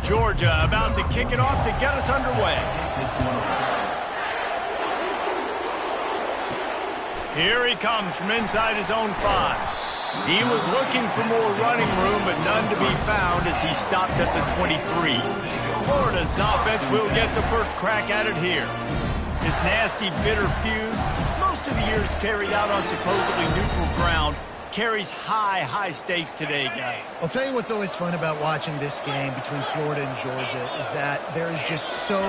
Georgia about to kick it off to get us underway. Here he comes from inside his own 5. He was looking for more running room, but none to be found as he stopped at the 23. Florida's offense will get the first crack at it here. This nasty, bitter feud, most of the years carried out on supposedly neutral ground, carries high stakes today, guys. I'll tell you what's always fun about watching this game between Florida and Georgia is that there is just so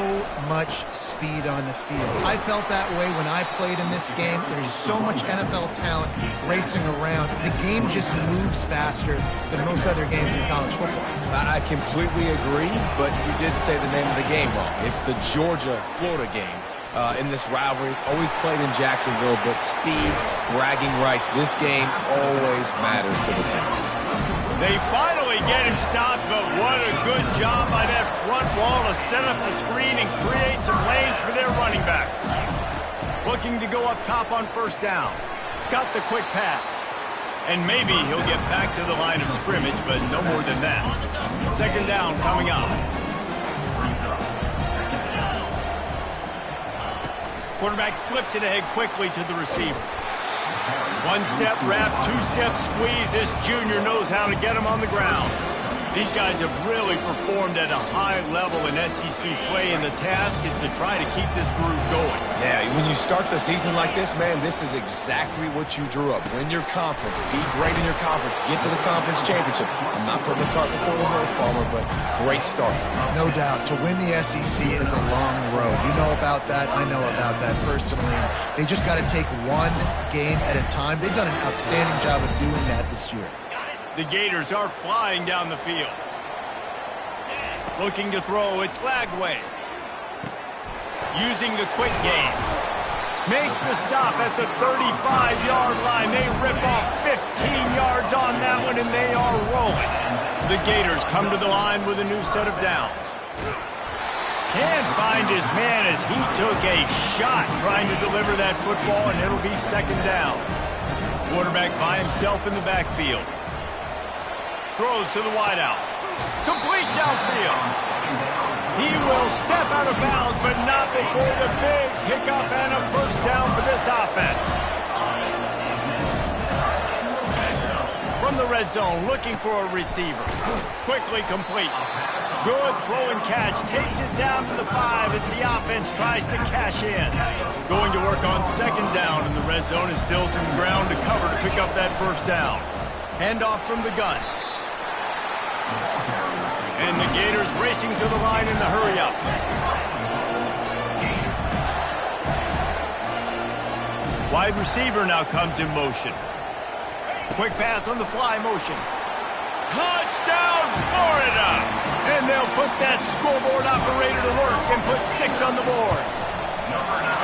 much speed on the field. I felt that way when I played in this game. There's so much NFL talent racing around. The game just moves faster than most other games in college football. I completely agree, but you did say the name of the game wrong. It's the Georgia-Florida game. In this rivalry, it's always played in Jacksonville, but speed, bragging rights, this game always matters to the fans. They finally get him stopped, but what a good job by that front wall to set up the screen and create some lanes for their running back. Looking to go up top on first down. Got the quick pass. And maybe he'll get back to the line of scrimmage, but no more than that. Second down coming up. Quarterback flips it ahead quickly to the receiver. One-step wrap, two-step squeeze. This junior knows how to get him on the ground. These guys have really performed at a high level in SEC play, and the task is to try to keep this groove going. Yeah, when you start the season like this, man, this is exactly what you drew up. Win your conference, be great in your conference, get to the conference championship. I'm not putting the cart before the horse, Palmer, but great start. No doubt. To win the SEC is a long road. You know about that. I know about that personally. They just got to take one game at a time. They've done an outstanding job of doing that this year. The Gators are flying down the field. Looking to throw, it's Lagway. Using the quick game. Makes the stop at the 35-yard line. They rip off 15 yards on that one, and they are rolling. The Gators come to the line with a new set of downs. Can't find his man as he took a shot trying to deliver that football, and it'll be second down. Quarterback by himself in the backfield. Throws to the wideout. Complete downfield. He will step out of bounds, but not before the big pickup and a first down for this offense. From the red zone, looking for a receiver. Quickly complete. Good throw and catch. Takes it down to the 5 as the offense tries to cash in. Going to work on second down in the red zone is still some ground to cover to pick up that first down. Handoff from the gun. And the Gators racing to the line in the hurry-up. Wide receiver now comes in motion. Quick pass on the fly motion. Touchdown, Florida! And they'll put that scoreboard operator to work and put 6 on the board.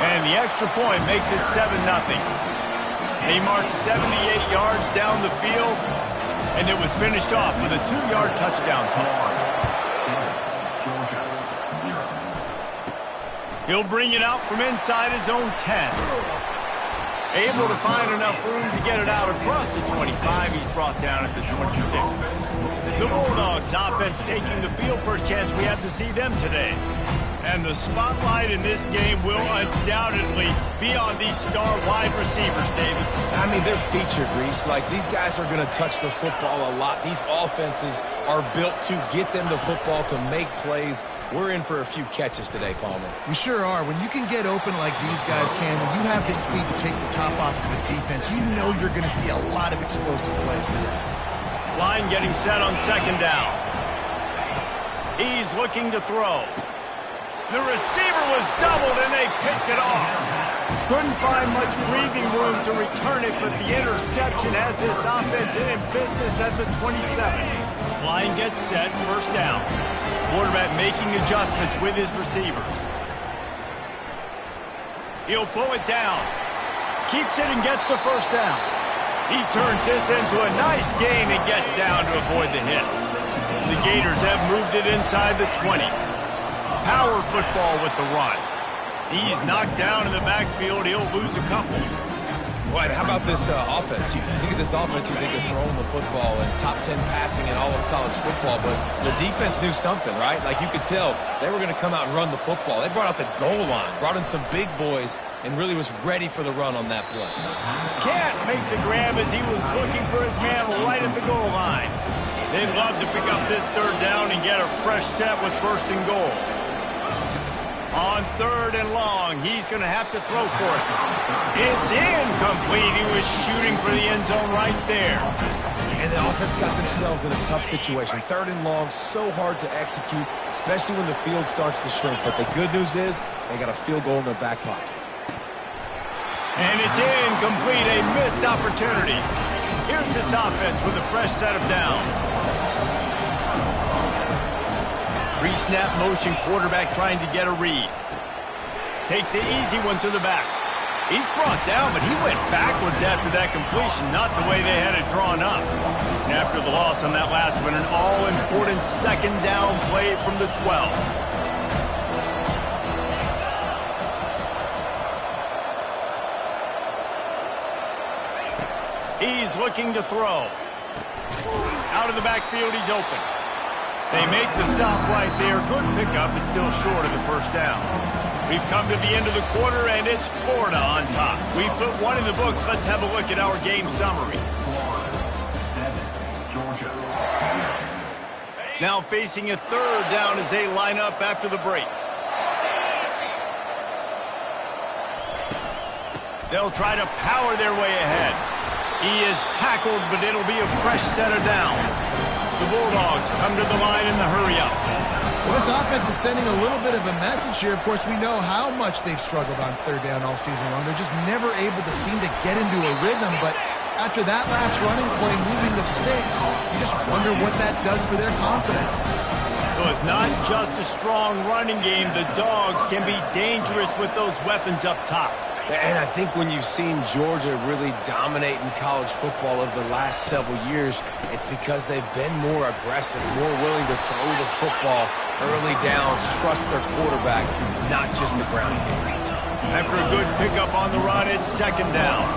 And the extra point makes it 7-0. They marched 78 yards down the field, and it was finished off with a 2-yard touchdown toss. He'll bring it out from inside his own 10. Able to find enough room to get it out across the 25. He's brought down at the 26. The Bulldogs offense taking the field. First chance we have to see them today. And the spotlight in this game will undoubtedly be on these star wide receivers, David. I mean, they're featured, Reese. Like, these guys are going to touch the football a lot. These offenses are built to get them the football, to make plays. We're in for a few catches today, Palmer. We sure are. When you can get open like these guys can, when you have the speed to take the top off of the defense, you know you're going to see a lot of explosive plays today. Line getting set on second down. He's looking to throw. The receiver was doubled, and they picked it off. Couldn't find much breathing room to return it, but the interception has this offense in business at the 27. Line gets set, first down. Quarterback making adjustments with his receivers. He'll pull it down. Keeps it and gets the first down. He turns this into a nice gain and gets down to avoid the hit. The Gators have moved it inside the 20. Power football with the run. He's knocked down in the backfield. He'll lose a couple. Well, how about this offense? You think of this offense, you think they're throwing the football and top 10 passing in all of college football, but the defense knew something, right? Like you could tell they were going to come out and run the football. They brought out the goal line, brought in some big boys, and really was ready for the run on that play. Can't make the grab as he was looking for his man right at the goal line. They'd love to pick up this third down and get a fresh set with first and goal. On third and long, he's going to have to throw for it. It's incomplete. He was shooting for the end zone right there. And the offense got themselves in a tough situation. Third and long, so hard to execute, especially when the field starts to shrink. But the good news is they got a field goal in their back pocket. And it's incomplete, a missed opportunity. Here's this offense with a fresh set of downs. Pre-snap motion, quarterback trying to get a read. Takes the easy one to the back. He's brought down, but he went backwards after that completion, not the way they had it drawn up. And after the loss on that last one, an all-important second down play from the 12. He's looking to throw. Out of the backfield, he's open. They make the stop right there. Good pickup, but still short of the first down. We've come to the end of the quarter, and it's Florida on top. We put one in the books. Let's have a look at our game summary. Georgia. Now facing a third down as they line up after the break. They'll try to power their way ahead. He is tackled, but it'll be a fresh set of downs. The Bulldogs come to the line in the hurry-up. Well, this offense is sending a little bit of a message here. Of course, we know how much they've struggled on third down all season long. They're just never able to seem to get into a rhythm. But after that last running play, moving the sticks, you just wonder what that does for their confidence. So it's not just a strong running game. The Dogs can be dangerous with those weapons up top. And I think when you've seen Georgia really dominate in college football over the last several years, it's because they've been more aggressive, more willing to throw the football early downs, trust their quarterback, not just the ground game. After a good pickup on the run, it's second down.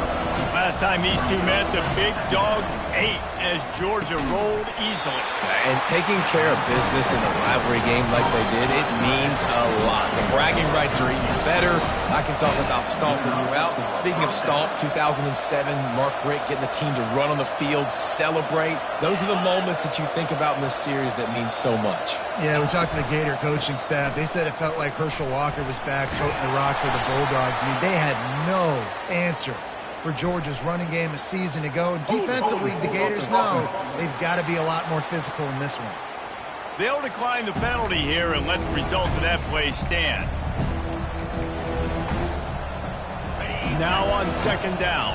Last time these two met, the Big Dogs ate as Georgia rolled easily. And taking care of business in a rivalry game like they did, it means a lot. The bragging rights are even better. I can talk about Stomp when you're out. Speaking of Stomp, 2007, Mark Richt getting the team to run on the field, celebrate. Those are the moments that you think about in this series that mean so much. Yeah, we talked to the Gator coaching staff. They said it felt like Herschel Walker was back toting the rock for the Bulldogs. I mean, they had no answer for Georgia's running game a season ago. And defensively, the Gators know they've got to be a lot more physical in this one. They'll decline the penalty here and let the result of that play stand. Now on second down.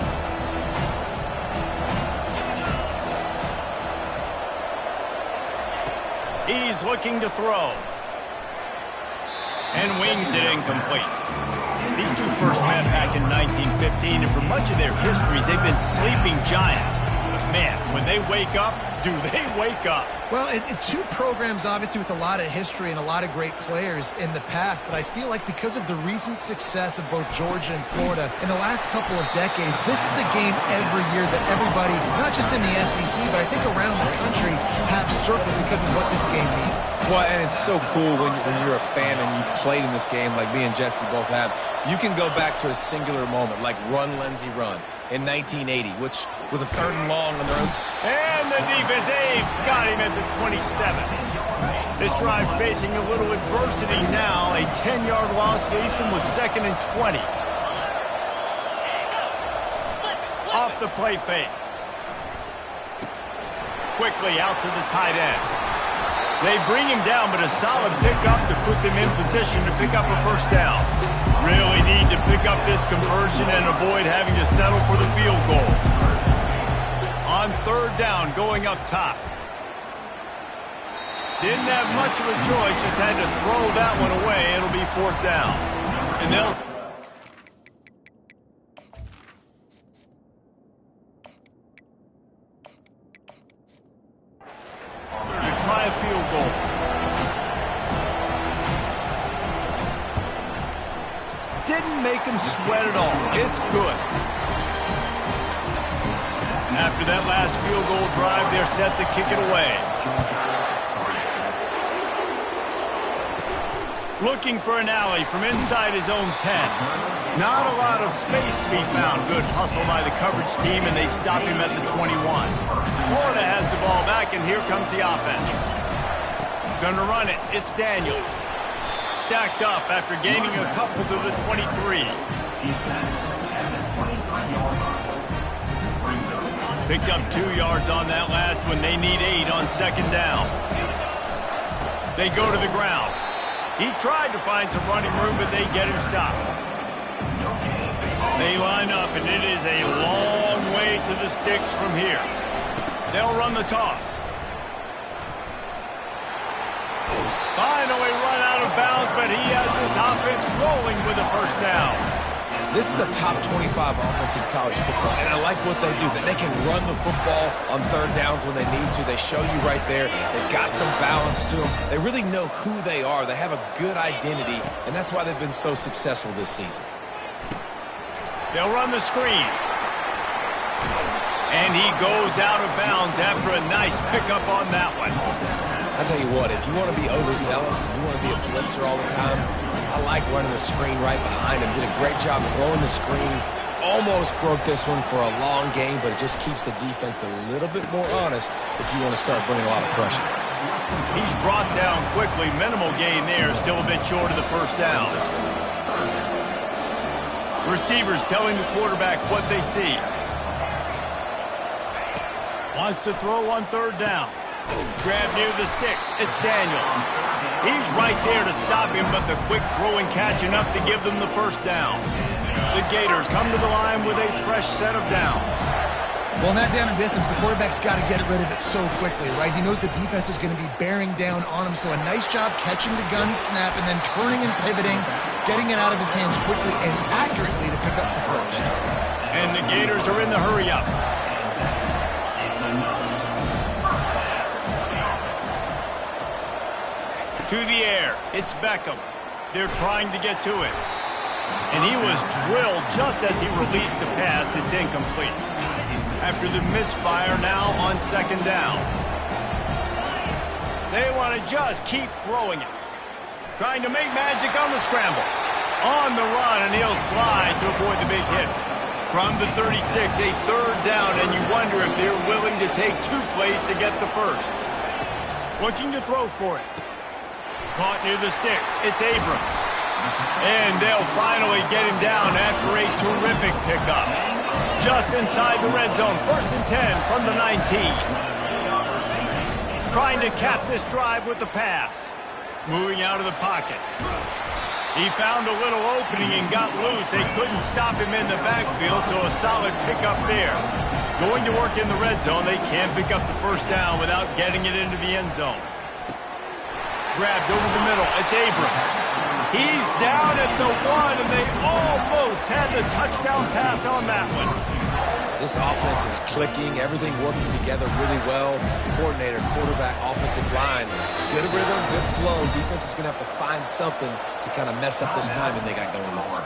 He's looking to throw. And wings it incomplete. These two first met back in 1915, and for much of their histories, they've been sleeping giants. But man, when they wake up, do they wake up? Well, two programs, obviously, with a lot of history and a lot of great players in the past, but I feel like because of the recent success of both Georgia and Florida in the last couple of decades, this is a game every year that everybody, not just in the SEC, but I think around the country, have circled because of what this game means. Well, and it's so cool when you're a fan and you played in this game like me and Jesse both have. You can go back to a singular moment, like Run, Lindsey, Run in 1980, which was a third and long on their own. And the defense, they've got him at the 27. This drive facing a little adversity now. A 10-yard loss leaves him with second and 20. Off the play fake. Quickly out to the tight end. They bring him down, but a solid pickup to put them in position to pick up a first down. Really need to pick up this conversion and avoid having to settle for the field goal. On third down, going up top. Didn't have much of a choice, just had to throw that one away. It'll be fourth down. And they'll try a field goal. Didn't make him sweat at all. It's good. After that last field goal drive, they're set to kick it away. Looking for an alley from inside his own 10. Not a lot of space to be found. Good hustle by the coverage team, and they stop him at the 21. Florida has the ball back, and here comes the offense. Gonna run it. It's Daniels. Stacked up after gaining a couple to the 23. Picked up 2 yards on that last one. They need 8 on second down. They go to the ground. He tried to find some running room, but they get him stopped. They line up, and it is a long way to the sticks from here. They'll run the toss. Finally run out of bounds, but he has this offense rolling with a first down. This is a top 25 offense in college football, and I like what they do. They can run the football on third downs when they need to. They show you right there. They've got some balance to them. They really know who they are. They have a good identity, and that's why they've been so successful this season. They'll run the screen. And he goes out of bounds after a nice pickup on that one. I'll tell you what, if you want to be overzealous and you want to be a blitzer all the time, I like running the screen right behind him. Did a great job throwing the screen. Almost broke this one for a long game, but it just keeps the defense a little bit more honest if you want to start bringing a lot of pressure. He's brought down quickly. Minimal gain there. Still a bit short of the first down. Receivers telling the quarterback what they see. Wants to throw on third down. Grab near the sticks. It's Daniels. He's right there to stop him, but the quick throw and catch enough to give them the first down. The Gators come to the line with a fresh set of downs. Well, in that down and distance, the quarterback's got to get rid of it so quickly, right? He knows the defense is going to be bearing down on him, so a nice job catching the gun snap and then turning and pivoting, getting it out of his hands quickly and accurately to pick up the first. And the Gators are in the hurry-up. To the air. It's Beckham. They're trying to get to it. And he was drilled just as he released the pass. It's incomplete. After the misfire now on second down. They want to just keep throwing it. Trying to make magic on the scramble. On the run, and he'll slide to avoid the big hit. From the 36, a third down, and you wonder if they're willing to take 2 plays to get the first. Looking to throw for it. Caught near the sticks. It's Abrams. And they'll finally get him down after a terrific pickup. Just inside the red zone. 1st and 10 from the 19. Trying to cap this drive with the pass. Moving out of the pocket. He found a little opening and got loose. They couldn't stop him in the backfield, so a solid pickup there. Going to work in the red zone. They can't pick up the first down without getting it into the end zone. Grabbed over the middle. It's Abrams. He's down at the 1, and they almost had the touchdown pass on that one. This offense is clicking, everything working together really well. Coordinator, quarterback, offensive line. Good rhythm, good flow. Defense is going to have to find something to kind of mess up this timing they got going on.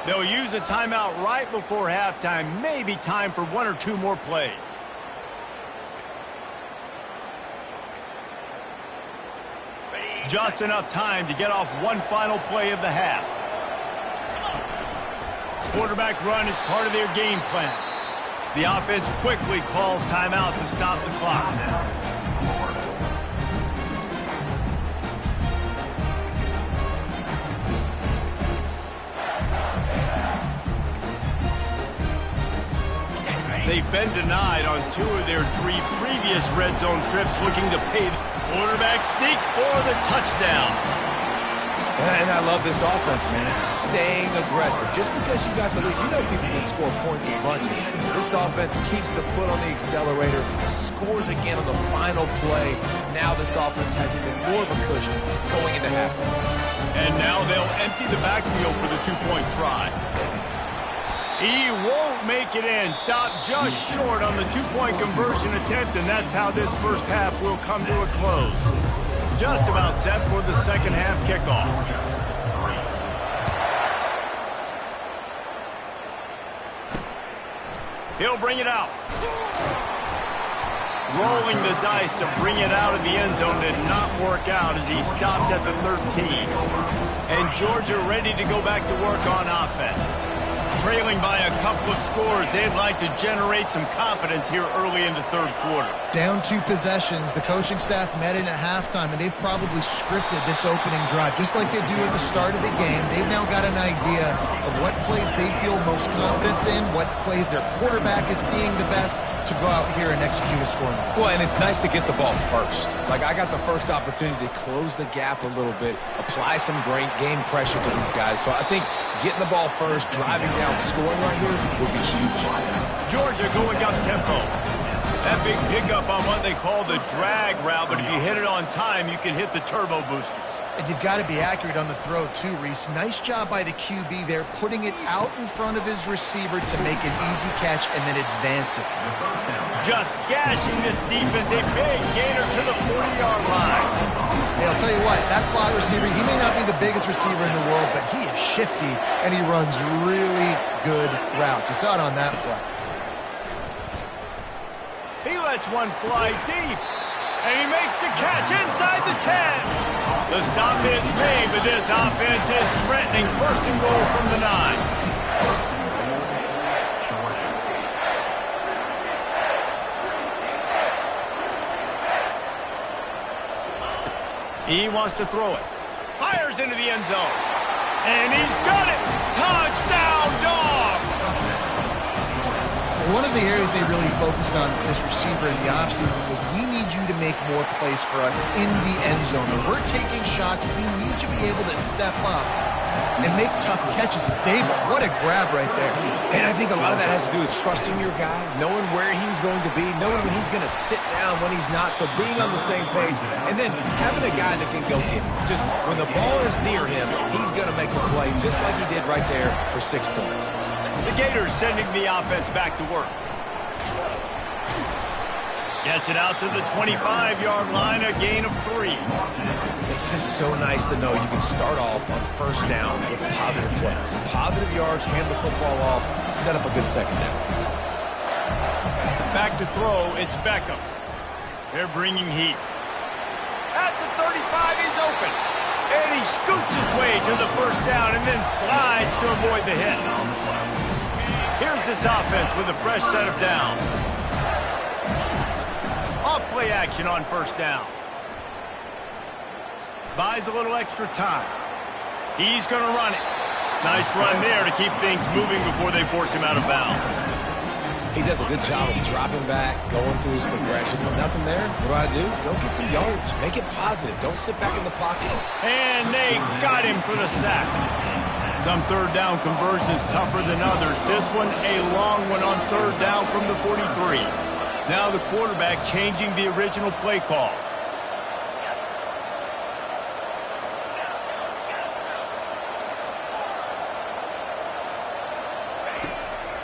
They'll use a timeout right before halftime. Maybe time for 1 or 2 more plays. Just enough time to get off one final play of the half. Quarterback run is part of their game plan. The offense quickly calls timeout to stop the clock. They've been denied on 2 of their 3 previous red zone trips, looking to pay the quarterback sneak for the touchdown. And I love this offense, man. Staying aggressive. Just because you got the lead, you know people can score points in bunches. This offense keeps the foot on the accelerator, scores again on the final play. Now this offense has even more of a cushion going into halftime. And now they'll empty the backfield for the 2-point try. He won't make it in. Stopped just short on the 2-point conversion attempt, and that's how this first half will come to a close. Just about set for the second half kickoff. He'll bring it out. Rolling the dice to bring it out of the end zone did not work out as he stopped at the 13. And Georgia ready to go back to work on offense. Trailing by a couple of scores, they'd like to generate some confidence here early in the third quarter. Down 2 possessions, the coaching staff met in at halftime, and they've probably scripted this opening drive. Just like they do at the start of the game, they've now got an idea of what plays they feel most confident in, what plays their quarterback is seeing the best to go out here and execute a scoring. Well, and it's nice to get the ball first. Like, I got the first opportunity to close the gap a little bit, apply some great game pressure to these guys. So I think getting the ball first, driving down, scoring right here would be huge. Georgia going up tempo. That big pickup on what they call the drag route, but if you hit it on time, you can hit the turbo boosters. And you've got to be accurate on the throw, too, Reese. Nice job by the QB there, putting it out in front of his receiver to make an easy catch and then advance it. Just gashing this defense, a big gainer to the 40-yard line. Hey, I'll tell you what, that slot receiver, he may not be the biggest receiver in the world, but he is shifty, and he runs really good routes. You saw it on that play. He lets one fly deep, and he makes the catch inside the 10. The stop is made, but this offense is threatening. First and goal from the 9. He wants to throw it. Fires into the end zone. And he's got it. Touchdown, Dogs! One of the areas they really focused on this receiver in the offseason was we need you to make more plays for us in the end zone. When we're taking shots, we need you to be able to step up and make tough catches. Dable, what a grab right there. And I think a lot of that has to do with trusting your guy, knowing where he's going to be, knowing when he's going to sit down, when he's not, so being on the same page, and then having a guy that can go get it. Just when the ball is near him, he's going to make the play just like he did right there for 6 points. The Gators sending the offense back to work. Gets it out to the 25-yard line, a gain of 3. It's just so nice to know you can start off on first down with positive plays. Positive yards, hand the football off, set up a good second down. Back to throw, it's Beckham. They're bringing heat. At the 35, he's open. And he scoots his way to the first down and then slides to avoid the hit. Here's this offense with a fresh set of downs. Off-play action on first down. Buys a little extra time. He's going to run it. Nice run there to keep things moving before they force him out of bounds. He does a good job of dropping back, going through his progressions. Nothing there. What do? Go get some yards. Make it positive. Don't sit back in the pocket. And they got him for the sack. Some third down conversions tougher than others. This one a long one on third down from the 43. Now the quarterback changing the original play call.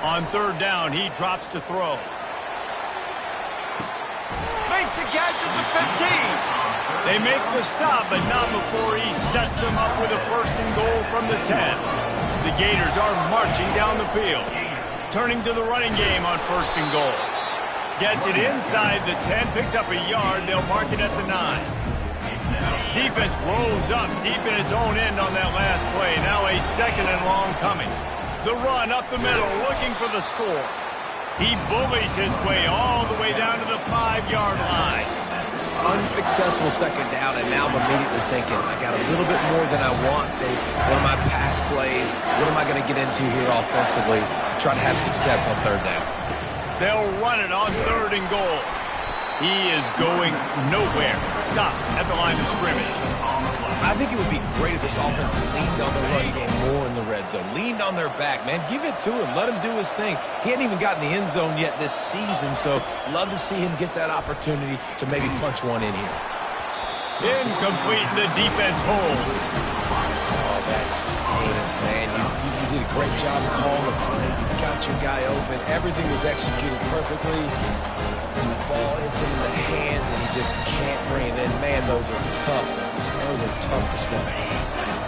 On third down, he drops to throw. Makes a catch at the 15. They make the stop, but not before he sets them up with a first and goal from the 10. The Gators are marching down the field. Turning to the running game on first and goal. Gets it inside the 10, picks up a yard. They'll mark it at the 9. Defense rolls up deep in its own end on that last play. Now a second and long coming. The run up the middle, looking for the score. He bullies his way all the way down to the 5-yard line. Unsuccessful second down, and now I'm immediately thinking, I got a little bit more than I want, so what are my pass plays? What am I going to get into here offensively? Try to have success on third down. They'll run it on third and goal. He is going nowhere. Stop at the line of scrimmage. I think it would be great if this offense leaned on the run game more in the red zone. Leaned on their back, man. Give it to him. Let him do his thing. He hadn't even gotten the end zone yet this season, so love to see him get that opportunity to maybe punch one in here. Incomplete, the defense holds. Oh, that stings, man. You did a great job calling the play. You got your guy open. Everything was executed perfectly. And the ball hits him in the hands, and he just can't bring it in. Man, those are tough ones. Those are tough to swallow.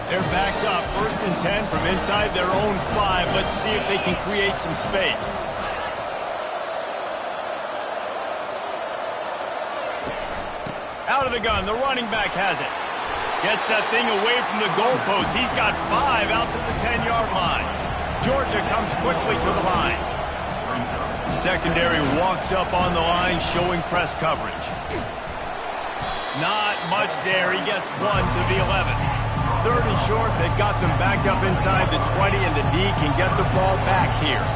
They're backed up, 1st and 10 from inside their own 5. Let's see if they can create some space. Out of the gun, the running back has it. Gets that thing away from the goalpost. He's got 5 out to the 10-yard line. Georgia comes quickly to the line. Secondary walks up on the line, showing press coverage. Not much there. He gets 1 to the 11. Third and short, they've got them back up inside the 20, and the D can get the ball back here.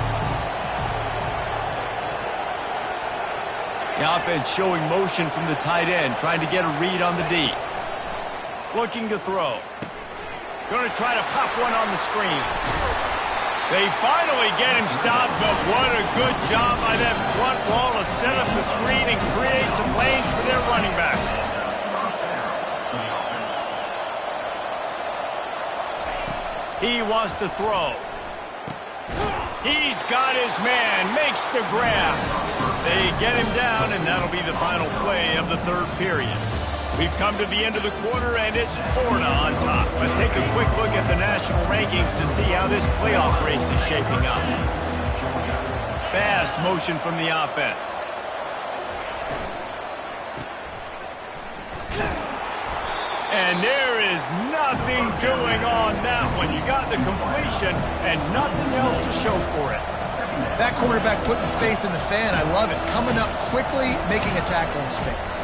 The offense showing motion from the tight end, trying to get a read on the D. Looking to throw. Going to try to pop one on the screen. They finally get him stopped, but what a good job by that front wall to set up the screen and create some lanes for their running back. He wants to throw. He's got his man, makes the grab. They get him down, and that'll be the final play of the third period. We've come to the end of the quarter, and it's Florida on top. Let's take a quick look at the national rankings to see how this playoff race is shaping up. Fast motion from the offense. And there is nothing doing on that one. You got the completion and nothing else to show for it. That quarterback putting space in the fan, I love it. Coming up quickly, making a tackle in space.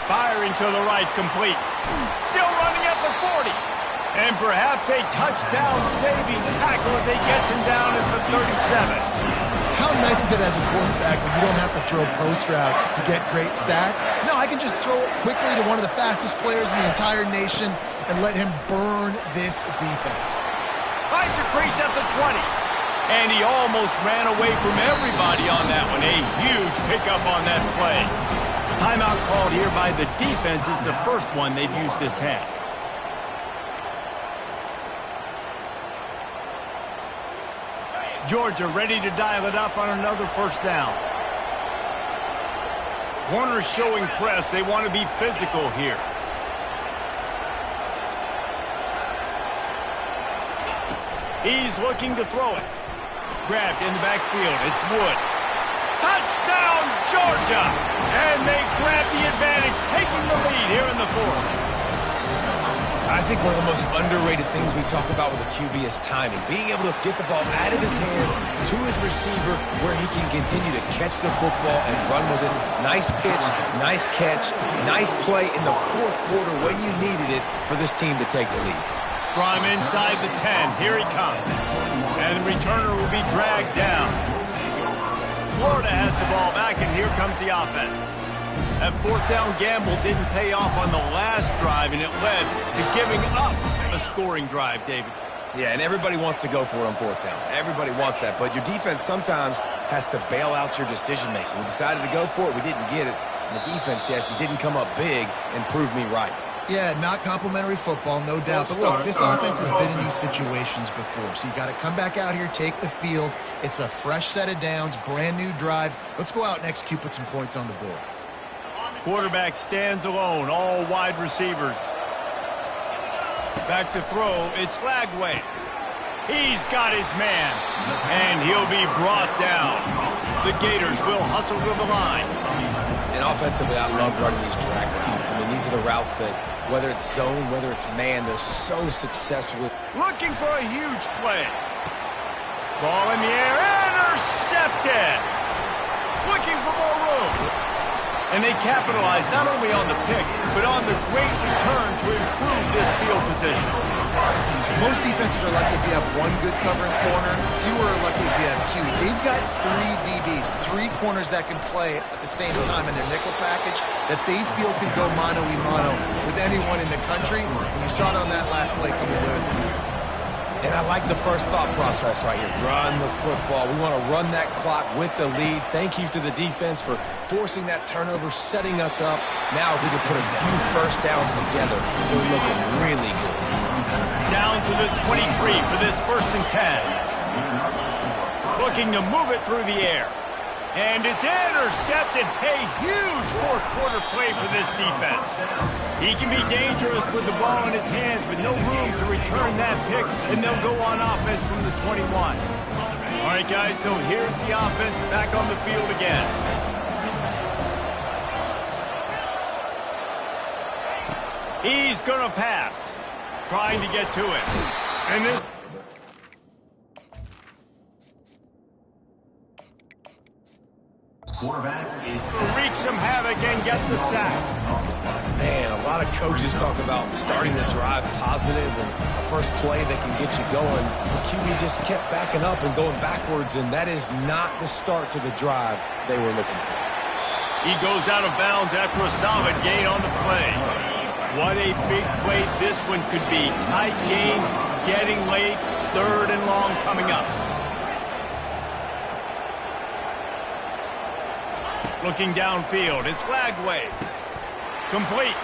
Firing to the right, complete. Still running at the 40. And perhaps a touchdown-saving tackle as he gets him down at the 37. How nice is it as a quarterback when you don't have to throw post routes to get great stats? No, I can just throw it quickly to one of the fastest players in the entire nation and let him burn this defense. Finds a crease at the 20. And he almost ran away from everybody on that one. A huge pickup on that play. Timeout called here by the defense. It's the first one they've used this half. Georgia ready to dial it up on another first down. Corners showing press. They want to be physical here. He's looking to throw it. Grabbed in the backfield. It's Wood. Touchdown, Georgia! And they grab the advantage, taking the lead here in the fourth. I think one of the most underrated things we talk about with a QB is timing. Being able to get the ball out of his hands to his receiver where he can continue to catch the football and run with it. Nice pitch, nice catch, nice play in the fourth quarter when you needed it for this team to take the lead. From inside the 10, here he comes. And the returner will be dragged down. Florida has the ball back, and here comes the offense. That fourth down gamble didn't pay off on the last drive, and it led to giving up a scoring drive, David. Yeah, and everybody wants to go for it on fourth down. Everybody wants that, but your defense sometimes has to bail out your decision-making. We decided to go for it. We didn't get it. And the defense, Jesse, didn't come up big and prove me right. Yeah, not complimentary football, no doubt. But look, this offense has been in these situations before. So you got to come back out here, take the field. It's a fresh set of downs, brand new drive. Let's go out and execute, put some points on the board. Quarterback stands alone, all wide receivers. Back to throw, it's Lagway. He's got his man, and he'll be brought down. The Gators will hustle to the line. And offensively, I love running these drag routes. I mean, these are the routes that, whether it's zone, whether it's man, they're so successful. Looking for a huge play. Ball in the air, intercepted. Looking for more room. And they capitalize not only on the pick, but on the great return to improve this field position. Most defenses are lucky if you have one good covering corner. Fewer are lucky if you have two. They've got three DBs, three corners that can play at the same time in their nickel package that they feel can go mano-a-mano with anyone in the country. And you saw it on that last play coming away with it. And I like the first thought process right here. Run the football. We want to run that clock with the lead. Thank you to the defense for forcing that turnover, setting us up. Now if we can put a few first downs together, we're looking really good. Down to the 23 for this 1st and 10. Looking to move it through the air. And it's intercepted. A huge fourth quarter play for this defense. He can be dangerous with the ball in his hands, but no room to return that pick, and they'll go on offense from the 21. All right, guys, so here's the offense back on the field again. He's going to pass, trying to get to it. And this... wreak some havoc and get the sack. Man, a lot of coaches talk about starting the drive positive and a first play that can get you going. The QB just kept backing up and going backwards, and that is not the start to the drive they were looking for. He goes out of bounds after a solid gain on the play. What a big play this one could be. Tight game, getting late, 3rd and long coming up. Looking downfield, it's Lagway. Complete.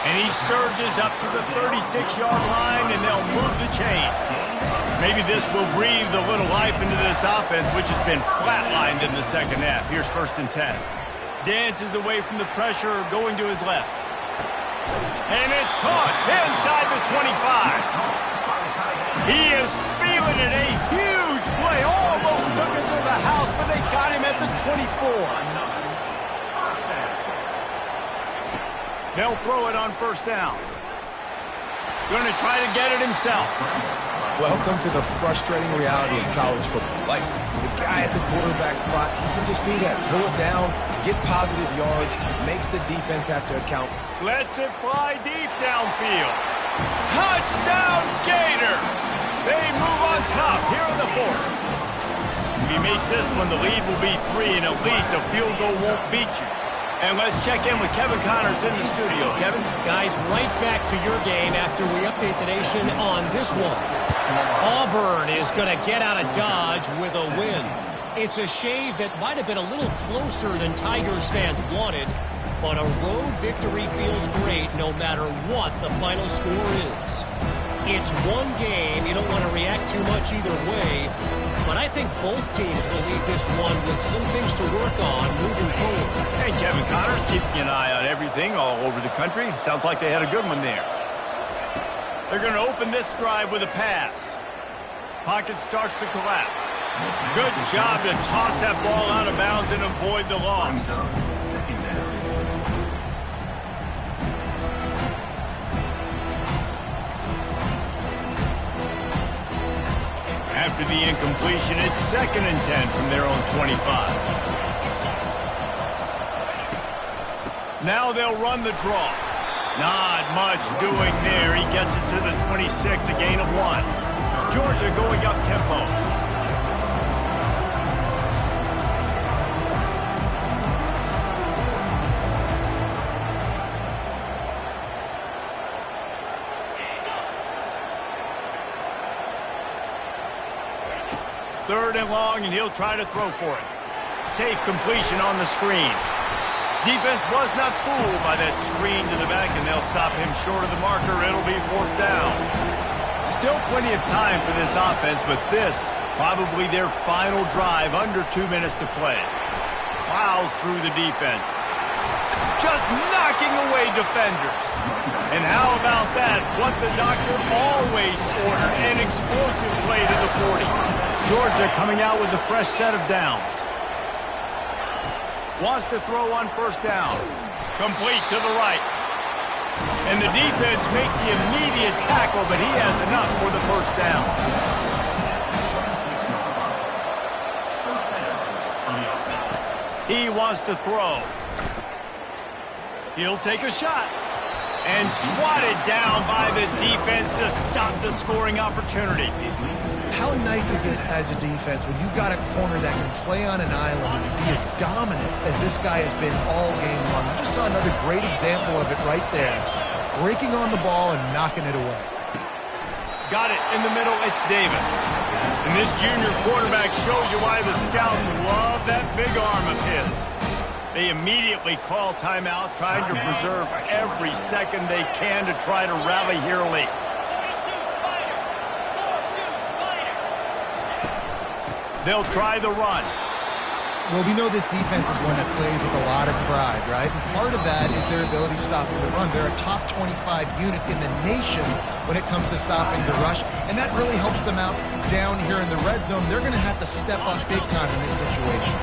And he surges up to the 36-yard line, and they'll move the chain. Maybe this will breathe a little life into this offense, which has been flatlined in the second half. Here's 1st and 10. Dances away from the pressure, going to his left. And it's caught inside the 25. He is feeling it. A huge play. Almost took it to the house, but they got him at the 24. They'll throw it on 1st down. Going to try to get it himself. Welcome to the frustrating reality of college football. Like, the guy at the quarterback spot, he can just do that. Pull it down, get positive yards, makes the defense have to account. Lets it fly deep downfield. Touchdown, Gator! They move on top here in the 4th. If he makes this one, the lead will be 3, and at least a field goal won't beat you. And let's check in with Kevin Connors in the studio. Kevin? Guys, right back to your game after we update the nation on this one. Auburn is going to get out of Dodge with a win. It's a shave that might have been a little closer than Tigers fans wanted, but a road victory feels great no matter what the final score is. It's one game. You don't want to react too much either way, but I think both teams will leave this one with some things to work on moving forward. Hey, Kevin Connors, keeping an eye on everything all over the country. Sounds like they had a good one there. They're going to open this drive with a pass. Pocket starts to collapse. Good job to toss that ball out of bounds and avoid the loss. After the incompletion, it's 2nd and 10 from their own 25. Now they'll run the draw. Not much doing there. He gets it to the 26, a gain of 1. Georgia going up tempo. Third and long, and he'll try to throw for it. Safe completion on the screen. Defense was not fooled by that screen to the back, and they'll stop him short of the marker. It'll be 4th down. Still plenty of time for this offense, but this probably their final drive, under 2 minutes to play. Plows through the defense. Just knocking away defenders. And how about that? What the doctor always ordered, an explosive play to the 40. Georgia coming out with a fresh set of downs. Wants to throw on 1st down. Complete to the right. And the defense makes the immediate tackle, but he has enough for the 1st down. He wants to throw. He'll take a shot. And swatted down by the defense to stop the scoring opportunity. How nice is it as a defense when you've got a corner that can play on an island and be as dominant as this guy has been all game long? You just saw another great example of it right there. Breaking on the ball and knocking it away. Got it in the middle, it's Davis. And this junior quarterback shows you why the scouts love that big arm of his. They immediately call timeout, trying to preserve every second they can to try to rally here late. They'll try the run. Well, we know this defense is one that plays with a lot of pride, right? And part of that is their ability to stop the run. They're a top 25 unit in the nation when it comes to stopping the rush, and that really helps them out down here in the red zone. They're going to have to step up big time in this situation.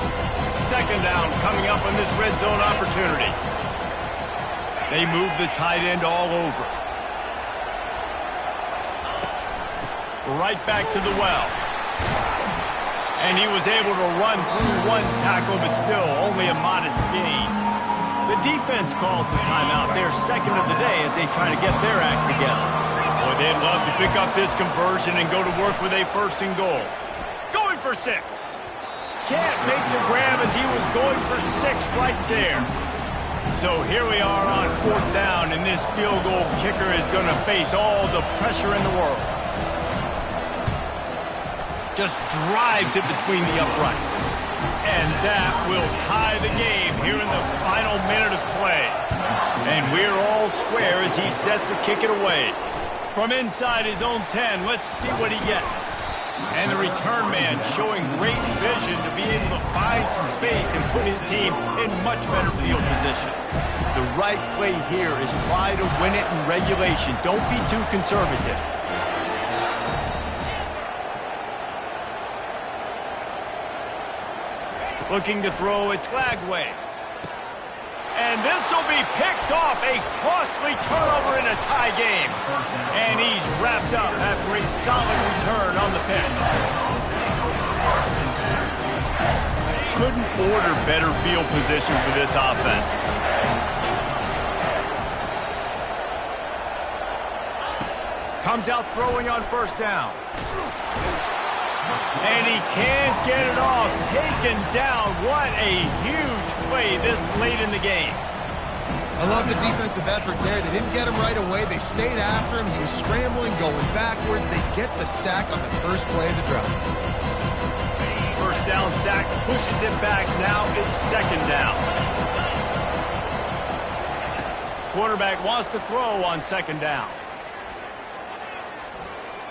2nd down coming up on this red zone opportunity. They move the tight end all over. Right back to the well. And he was able to run through one tackle, but still only a modest gain. The defense calls the timeout, their second of the day, as they try to get their act together. Boy, they'd love to pick up this conversion and go to work with a first and goal. Going for 6. Can't make the grab as he was going for 6 right there. So here we are on 4th down, and this field goal kicker is going to face all the pressure in the world. Just drives it between the uprights. And that will tie the game here in the final minute of play. And we're all square as he's set to kick it away. From inside his own 10, let's see what he gets. And the return man showing great vision to be able to find some space and put his team in much better field position. The right play here is try to win it in regulation. Don't be too conservative. Looking to throw, it's Lagway. And this will be picked off, a costly turnover in a tie game. And he's wrapped up after a solid return on the pick. Couldn't order better field position for this offense. Comes out throwing on first down. And he can't get it off. Taken down. What a huge play this late in the game. I love the defensive effort there. They didn't get him right away. They stayed after him. He was scrambling, going backwards. They get the sack on the first play of the drive. First down sack, pushes it back. Now it's second down. Quarterback wants to throw on second down.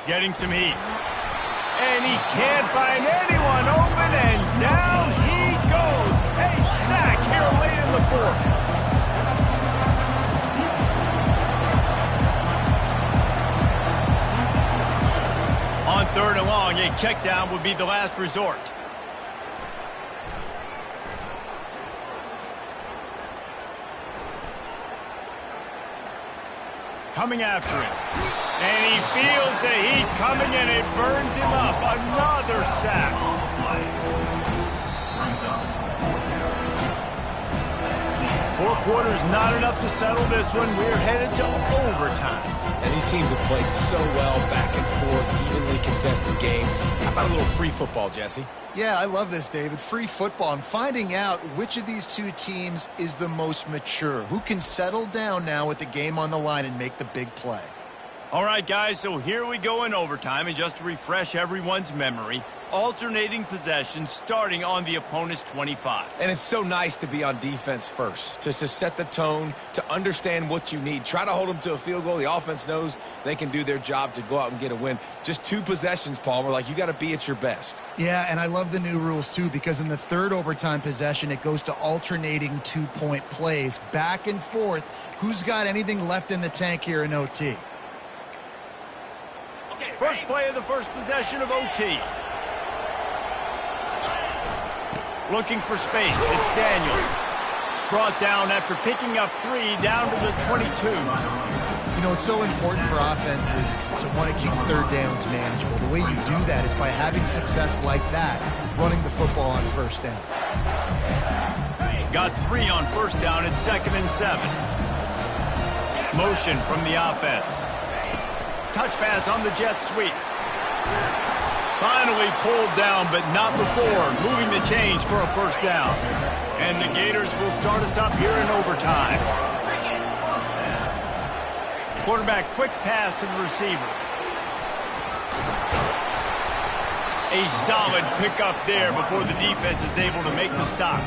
Getting some heat. And he can't find anyone open, and down he goes. A sack here late in the 4th. On 3rd and long, a check down would be the last resort. Coming after it. And he feels the heat coming, and it burns him up. Another sack. 4 quarters not enough to settle this one. We're headed to overtime. And these teams have played so well, back and forth, evenly contested game. How about a little free football, Jesse? Yeah, I love this, David. Free football. I'm finding out which of these two teams is the most mature. Who can settle down now with the game on the line and make the big play? All right, guys, so here we go in overtime, and just to refresh everyone's memory, alternating possessions starting on the opponent's 25. And it's so nice to be on defense first, just to set the tone, to understand what you need. Try to hold them to a field goal. The offense knows they can do their job to go out and get a win. Just 2 possessions, Palmer, like you got to be at your best. Yeah, and I love the new rules, too, because in the 3rd overtime possession, it goes to alternating 2-point plays, back and forth. Who's got anything left in the tank here in OT? First play of the first possession of OT. Looking for space. It's Daniels. Brought down after picking up 3 down to the 22. You know, it's so important for offenses to want to keep 3rd downs manageable. The way you do that is by having success like that, running the football on first down. Got 3 on first down at 2nd and 7. Motion from the offense. Touch pass on the jet sweep. Finally pulled down, but not before moving the chains for a first down. And the Gators will start us up here in overtime. Quarterback quick pass to the receiver. A solid pickup there before the defense is able to make the stop.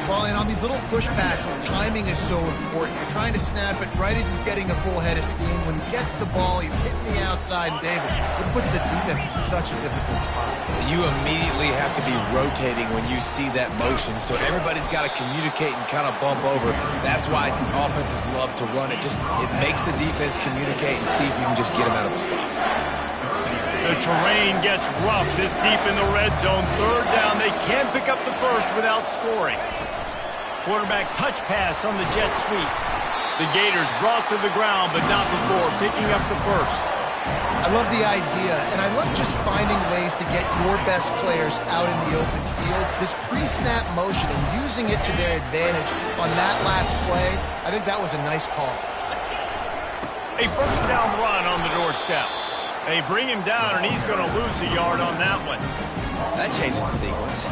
Well, and on these little push passes, timing is so important. You're trying to snap it right as he's getting a full head of steam. When he gets the ball, he's hitting the outside, and David, it puts the defense in such a difficult spot. You immediately have to be rotating when you see that motion, so everybody's got to communicate and kind of bump over. That's why offenses love to run it. It makes the defense communicate and see if you can just get them out of the spot. The terrain gets rough this deep in the red zone. 3rd down, they can't pick up the first without scoring. Quarterback touch pass on the jet sweep. The Gators brought to the ground, but not before picking up the first. I love the idea, and I love just finding ways to get your best players out in the open field. This pre-snap motion and using it to their advantage on that last play, I think that was a nice call. A first down run on the doorstep. They bring him down, and he's going to lose a yard on that one. That changes the sequence.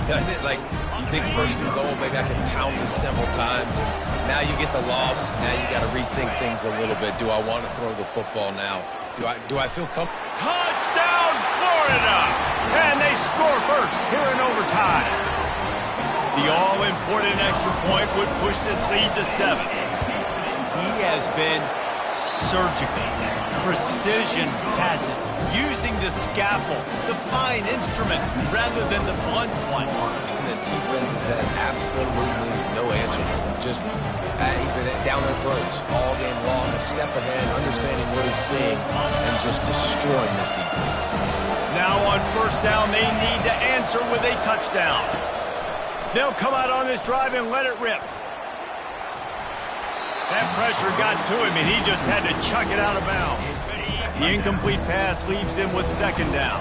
Like, you think first and goal, maybe I can pound this several times, and now you get the loss. Now you got to rethink things a little bit. Do I want to throw the football now? Do I feel comfortable? Touchdown, Florida! And they score first here in overtime. The all-important extra point would push this lead to 7. He has been surgical, precision passes, using the scalpel, the fine instrument, rather than the blunt one. And the defense has had absolutely no answer for him. Just, he's been down their throats all game long, a step ahead, understanding what he's seeing, and just destroying this defense. Now on first down, they need to answer with a touchdown. They'll come out on this drive and let it rip. That pressure got to him, and he just had to chuck it out of bounds. The incomplete pass leaves him with second down.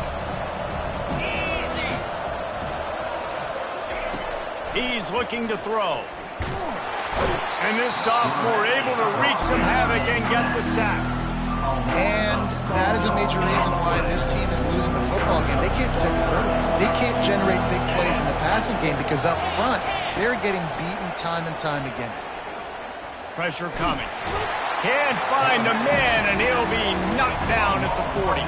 He's looking to throw. And this sophomore able to wreak some havoc and get the sack. And that is a major reason why this team is losing the football game. They can't protect the quarterback. They can't generate big plays in the passing game because up front, they're getting beaten time and time again. Pressure coming. Can't find the man, and he'll be knocked down at the 40.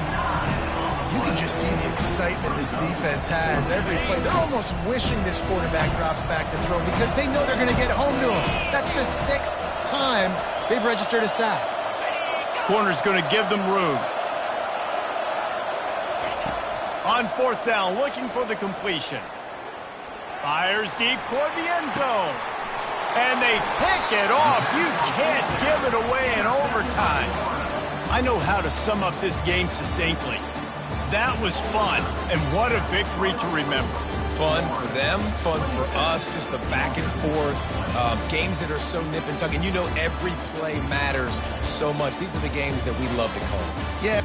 You can just see the excitement this defense has every play. They're almost wishing this quarterback drops back to throw because they know they're going to get home to him. That's the 6th time they've registered a sack. Corner's going to give them room. On fourth down, looking for the completion. Fires deep toward the end zone. And they pick it off. You can't give it away in overtime. I know how to sum up this game succinctly. That was fun, and what a victory to remember. Fun for them, fun for us, just the back and forth, games that are so nip and tuck, and you know every play matters so much. These are the games that we love to call. Yeah.